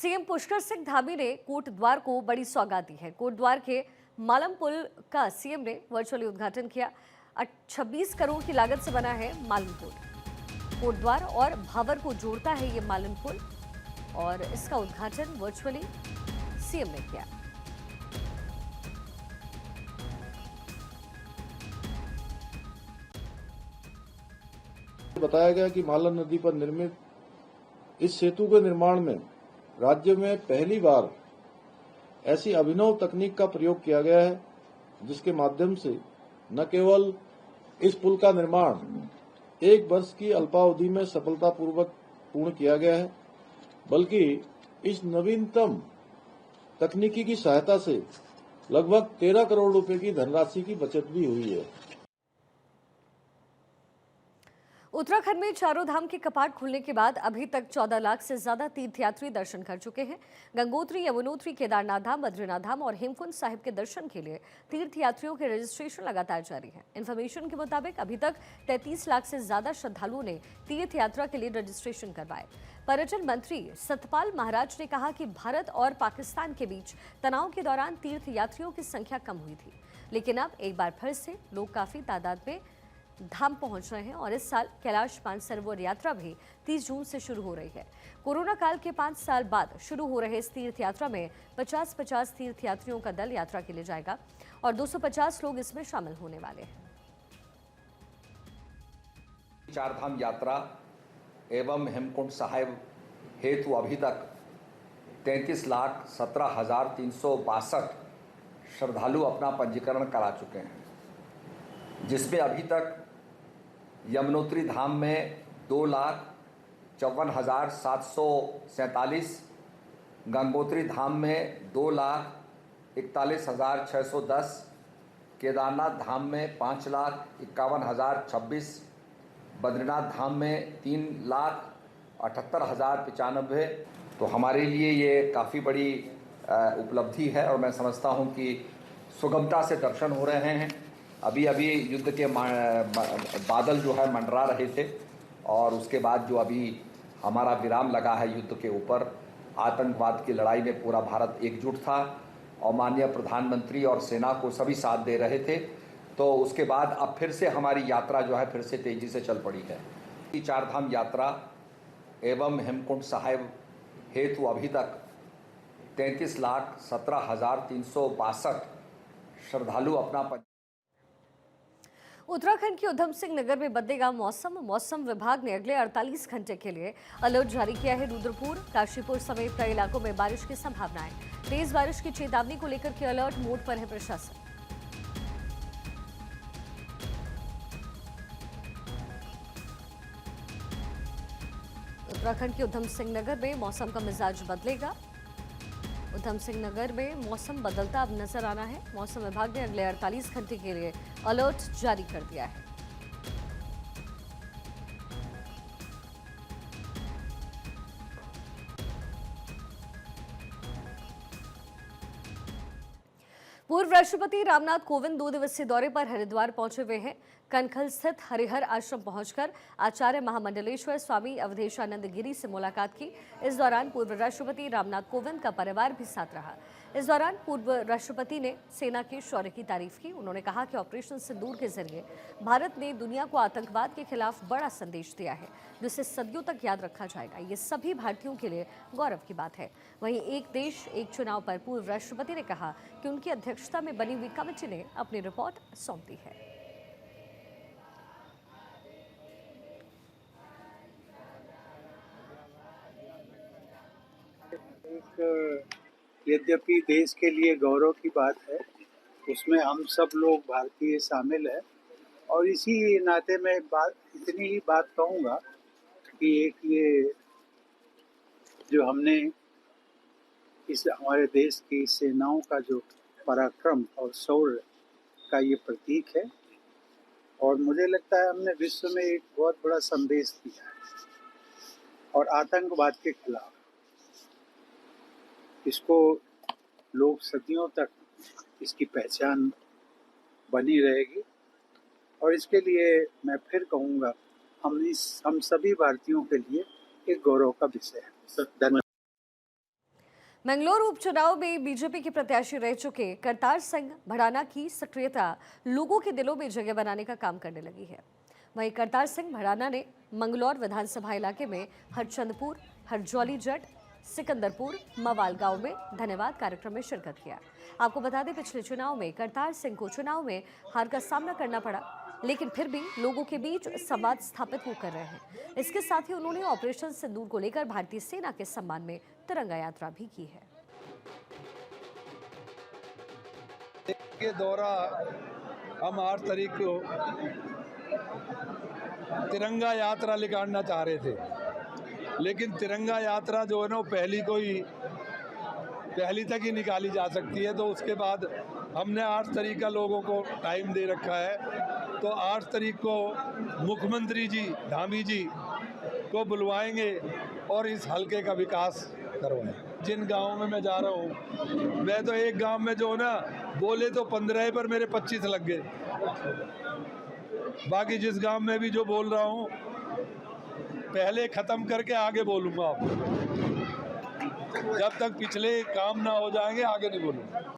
CM Pushkar Singh Dhami ने कोटद्वार को बड़ी सौगात दी है। कोटद्वार के मालम पुल का सीएम ने वर्चुअली उद्घाटन किया। 26 करोड़ की लागत से बना है मालम पुल। कोटद्वार और भावर को जोड़ता है ये मालम पुल और इसका उद्घाटन वर्चुअली सीएम ने किया। बताया गया कि मालन नदी पर निर्मित इस सेतु के निर्माण में राज्य में पहली बार ऐसी अभिनव तकनीक का प्रयोग किया गया है, जिसके माध्यम से न केवल इस पुल का निर्माण 1 वर्ष की अल्पावधि में सफलतापूर्वक पूर्ण किया गया है, बल्कि इस नवीनतम तकनीकी की सहायता से लगभग 13 करोड़ रुपए की धनराशि की बचत भी हुई है। उत्तराखंड में चारों धाम के कपाट खुलने के बाद अभी तक 14 लाख से ज्यादा तीर्थयात्री दर्शन कर चुके हैं। गंगोत्री, यमुनोत्री, केदारनाथ धाम, बद्रीनाथ धाम और हेमकुंड साहिब के दर्शन के लिए तीर्थयात्रियों के रजिस्ट्रेशन लगातार जारी है। इन्फॉर्मेशन के मुताबिक अभी तक 33 लाख से ज्यादा श्रद्धालुओं ने तीर्थ यात्रा के लिए रजिस्ट्रेशन करवाए। पर्यटन मंत्री सतपाल महाराज ने कहा कि भारत और पाकिस्तान के बीच तनाव के दौरान तीर्थ यात्रियों की संख्या कम हुई थी, लेकिन अब एक बार फिर से लोग काफी तादाद में धाम पहुंच रहे हैं और इस साल कैलाश मानसरोवर यात्रा भी 30 जून से शुरू हो रही है। कोरोना काल के 5 साल बाद शुरू हो रहे इस तीर्थ यात्रा में 50-50 तीर्थ यात्रियों का दल यात्रा के लिए जाएगा और 250 लोग इसमें शामिल होने वाले हैं। चारधाम यात्रा एवं हेमकुंड साहिब हेतु अभी तक 33,17,362 श्रद्धालु अपना पंजीकरण करा चुके हैं, जिसमें अभी तक यमुनोत्री धाम में 2,54,747, गंगोत्री धाम में 2,41,610, केदारनाथ धाम में 5,51,026, बद्रीनाथ धाम में 3,78,095। तो हमारे लिए ये काफ़ी बड़ी उपलब्धि है और मैं समझता हूँ कि सुगमता से दर्शन हो रहे हैं। अभी युद्ध के बादल जो है मंडरा रहे थे और उसके बाद जो अभी हमारा विराम लगा है युद्ध के ऊपर, आतंकवाद की लड़ाई में पूरा भारत एकजुट था और माननीय प्रधानमंत्री और सेना को सभी साथ दे रहे थे। तो उसके बाद अब फिर से हमारी यात्रा जो है फिर से तेजी से चल पड़ी है। चारधाम यात्रा एवं हेमकुंड साहिब हेतु अभी तक 33,17,362 श्रद्धालु अपना उत्तराखंड के उधम सिंह नगर में बदलेगा मौसम विभाग ने अगले 48 घंटे के लिए अलर्ट जारी किया है। रुद्रपुर, काशीपुर समेत कई इलाकों में बारिश की संभावना है। तेज बारिश की चेतावनी को लेकर के अलर्ट मोड पर है प्रशासन। उत्तराखंड के उधम सिंह नगर में मौसम का मिजाज बदलेगा। उधम सिंह नगर में मौसम बदलता अब नजर आना है। मौसम विभाग ने अगले 48 घंटे के लिए अलर्ट जारी कर दिया है। पूर्व राष्ट्रपति रामनाथ कोविंद 2 दिवसीय दौरे पर हरिद्वार पहुंचे हुए हैं। कनखल स्थित हरिहर आश्रम पहुंचकर आचार्य महामंडलेश्वर स्वामी अवधेशानंद गिरी से मुलाकात की। इस दौरान पूर्व राष्ट्रपति रामनाथ कोविंद का परिवार भी साथ रहा। इस दौरान पूर्व राष्ट्रपति ने सेना के शौर्य की तारीफ की। उन्होंने कहा कि ऑपरेशन सिंदूर के जरिए भारत ने दुनिया को आतंकवाद के खिलाफ बड़ा संदेश दिया है, जिसे सदियों तक याद रखा जाएगा। ये सभी भारतीयों के लिए गौरव की बात है। वहीं एक देश एक चुनाव पर पूर्व राष्ट्रपति ने कहा कि उनकी अध्यक्षता में बनी हुई कमेटी ने अपनी रिपोर्ट सौंप दी है। यद्यपि देश के लिए गौरव की बात है, उसमें हम सब लोग भारतीय शामिल हैं और इसी नाते मैं इतनी ही बात कहूँगा कि एक ये जो हमने इस हमारे देश की सेनाओं का जो पराक्रम और शौर्य का ये प्रतीक है और मुझे लगता है हमने विश्व में एक बहुत बड़ा संदेश दिया है और आतंकवाद के खिलाफ इसको लोग सदियों तक इसकी पहचान बनी रहेगी और इसके लिए मैं फिर कहूँगा हम सभी भारतीयों के लिए एक गौरव का विषय है। धन्यवाद। मंगलौर उपचुनाव में बीजेपी के प्रत्याशी रह चुके करतार सिंह भड़ाना की सक्रियता लोगों के दिलों में जगह बनाने का काम करने लगी है। वहीं करतार सिंह भड़ाना ने मंगलौर विधानसभा इलाके में हरचंदपुर, हरजौली जट, सिकंदरपुर, मवाल गांव में धन्यवाद कार्यक्रम में शिरकत किया। आपको बता दें, पिछले चुनाव में करतार सिंह को चुनाव में हार का सामना करना पड़ा, लेकिन फिर भी लोगों के बीच संवाद स्थापित वो कर रहे हैं। इसके साथ ही उन्होंने ऑपरेशन सिंदूर को लेकर भारतीय सेना के सम्मान में तिरंगा यात्रा भी की है। के दौरा हम 8 तारीख को तिरंगा यात्रा निकालना चाह रहे थे, लेकिन तिरंगा यात्रा जो है ना पहली तक ही निकाली जा सकती है। तो उसके बाद हमने 8 तारीख का लोगों को टाइम दे रखा है। तो 8 तारीख को मुख्यमंत्री जी धामी जी को बुलवाएंगे और इस हलके का विकास करवाएं। जिन गाँव में मैं जा रहा हूँ, मैं तो एक गांव में जो ना बोले तो 15 पर मेरे 25 लग गए। बाकी जिस गांव में भी जो बोल रहा हूँ पहले ख़त्म करके आगे बोलूँगा। जब तक पिछले काम ना हो जाएंगे आगे नहीं बोलूँगा।